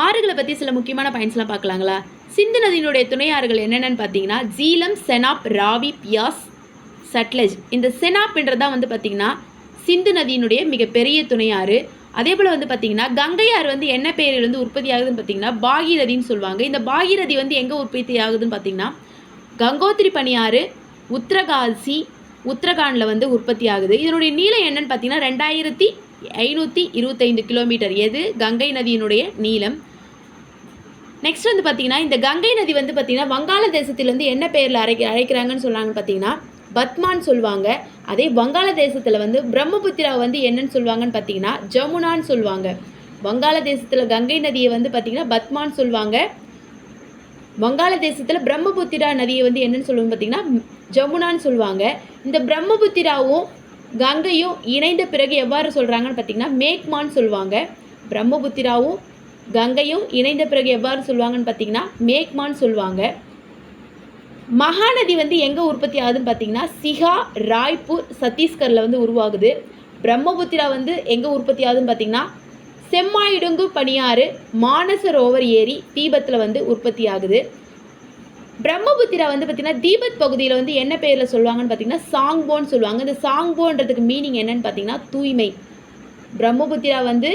ஆறுகளை பற்றி சில முக்கியமான பாயிண்ட்ஸ்லாம் பார்க்கலாங்களா? சிந்து நதியினுடைய துணை ஆறுகள் என்னென்னு பார்த்தீங்கன்னா ஜீலம், செனாப், ராவி, பியாஸ், சட்லஜ். இந்த செனாப்ன்றதான் வந்து பார்த்தீங்கன்னா சிந்து நதியினுடைய மிகப்பெரிய துணை ஆறு. அதே போல் வந்து பார்த்தீங்கன்னா கங்கை ஆறு வந்து என்ன பேரில் வந்து உற்பத்தி ஆகுதுன்னு பார்த்தீங்கன்னா பாகீரதின்னு சொல்லுவாங்க. இந்த பாகீரதி வந்து எங்கே உற்பத்தி ஆகுதுன்னு பார்த்தீங்கன்னா கங்கோத்திரி பனியாறு, உத்தரகாசி, உத்தரகாண்டில் வந்து உற்பத்தி ஆகுது. இதனுடைய நீளம் என்னன்னு பார்த்தீங்கன்னா 2525 கிலோமீட்டர். எது? கங்கை நதியினுடைய நீளம். நெக்ஸ்ட் வந்து பார்த்தீங்கன்னா இந்த கங்கை நதி வந்து பார்த்தீங்கன்னா வங்காளதேசத்தில் வந்து என்ன பேரில் அழைக்கிறாங்கன்னு சொன்னாங்கன்னு பார்த்தீங்கன்னா பத்மான்னு சொல்லுவாங்க. அதே வங்காளதேசத்தில் வந்து பிரம்மபுத்திரா வந்து என்னன்னு சொல்லுவாங்கன்னு பார்த்தீங்கன்னா ஜமுனான்னு சொல்லுவாங்க. வங்காளதேசத்தில் கங்கை நதியை வந்து பார்த்தீங்கன்னா பத்மான்னு சொல்லுவாங்க. வங்காளதேசத்தில் பிரம்மபுத்திரா நதியை வந்து என்னன்னு சொல்லுவாங்க பார்த்தீங்கன்னா ஜமுனான்னு சொல்லுவாங்க. இந்த பிரம்மபுத்திராவும் கங்கையும் இணைந்த பிறகு எவ்வாறு சொல்கிறாங்கன்னு பார்த்தீங்கன்னா மேக்மான்னு சொல்லுவாங்க. பிரம்மபுத்திராவும் கங்கையும் இணைந்த பிறகு எவ்வாறு சொல்லுவாங்கன்னு பார்த்தீங்கன்னா மேக்மான்னு சொல்லுவாங்க. மகாநதி வந்து எங்கே உற்பத்தி ஆகுதுன்னு பார்த்தீங்கன்னா சிஹா, ராய்ப்பூர், சத்தீஸ்கரில் வந்து உருவாகுது. பிரம்மபுத்திரா வந்து எங்கே உற்பத்தி ஆகுதுன்னு பார்த்தீங்கன்னா செம்மாயிடுங்கு பனியாறு, மானசரோவர் ஏரி, தீபத்தில் வந்து உற்பத்தி ஆகுது. பிரம்மபுத்திரா வந்து பார்த்திங்கன்னா தீபத் பகுதியில் வந்து என்ன பேரில் சொல்லுவாங்கன்னு பார்த்தீங்கன்னா சாங்போன்னு சொல்லுவாங்க. இந்த சாங்போன்றதுக்கு மீனிங் என்னன்னு பார்த்தீங்கன்னா தூய்மை. பிரம்மபுத்திரா வந்து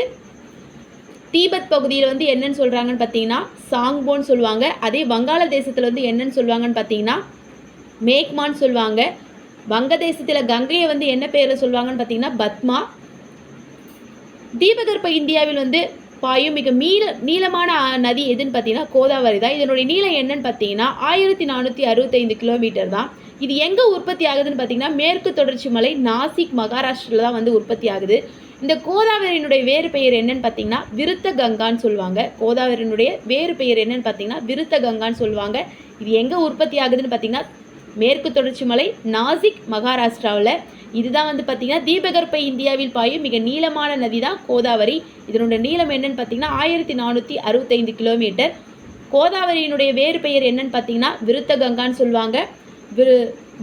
தீபத் பகுதியில் வந்து என்னன்னு சொல்கிறாங்கன்னு பார்த்தீங்கன்னா சாங்போன்னு சொல்லுவாங்க. அதே வங்காளதேசத்தில் வந்து என்னன்னு சொல்லுவாங்கன்னு பார்த்தீங்கன்னா மேக்மான்னு சொல்லுவாங்க. வங்கதேசத்தில் கங்கையை வந்து என்ன பேரில் சொல்லுவாங்கன்னு பார்த்தீங்கன்னா பத்மா. தீபகற்ப இந்தியாவில் வந்து பாயும் மிக நீளமான நதி எதுன்னு பார்த்தீங்கன்னா கோதாவரி தான். இதனுடைய நீளம் என்னன்னு பார்த்தீங்கன்னா 1465 கிலோமீட்டர் தான். இது எங்கே உற்பத்தி ஆகுதுன்னு பார்த்தீங்கன்னா மேற்கு தொடர்ச்சி மலை, நாசிக், மகாராஷ்டிரில் தான் வந்து உற்பத்தி ஆகுது. இந்த கோதாவரியினுடைய வேறு பெயர் என்னன்னு பார்த்தீங்கன்னா விருத்த கங்கான்னு சொல்லுவாங்க. கோதாவரியினுடைய வேறு பெயர் என்னன்னு பார்த்தீங்கன்னா விருத்த கங்கான்னு சொல்லுவாங்க. இது எங்கே உற்பத்தி ஆகுதுன்னு பார்த்தீங்கன்னா மேற்கு தொடர்ச்சி மலை, நாசிக், மகாராஷ்டிராவில். இதுதான் வந்து பார்த்தீங்கன்னா தீபகற்ப இந்தியாவில் பாயும் மிக நீளமான நதி தான் கோதாவரி. இதனுடைய நீளம் என்னன்னு பார்த்தீங்கன்னா 1465 கிலோமீட்டர். கோதாவரியினுடைய வேறு பெயர் என்னன்னு பார்த்தீங்கன்னா விருத்த கங்கான்னு சொல்லுவாங்க.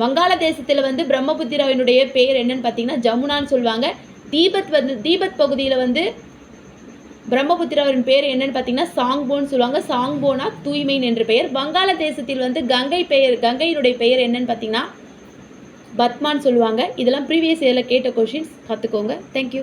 வங்காளதேசத்தில் வந்து பிரம்மபுத்திராவினுடைய பெயர் என்னன்னு பார்த்தீங்கன்னா ஜமுனான்னு சொல்லுவாங்க. தீபத் பகுதியில் வந்து பிரம்மபுத்திராவின் பேர் என்னன்னு பார்த்தீங்கன்னா சாங்போன்னு சொல்லுவாங்க. சாங்போனா தூய்மைன் என்ற பெயர். வங்காளதேசத்தில் வந்து கங்கையினுடைய பெயர் என்னன்னு பார்த்தீங்கன்னா பத்மான்னு சொல்லுவாங்க. இதெல்லாம் ப்ரீவியஸ் இயரில் கேட்ட கொஷின்ஸ், கற்றுக்கோங்க. தேங்க்யூ.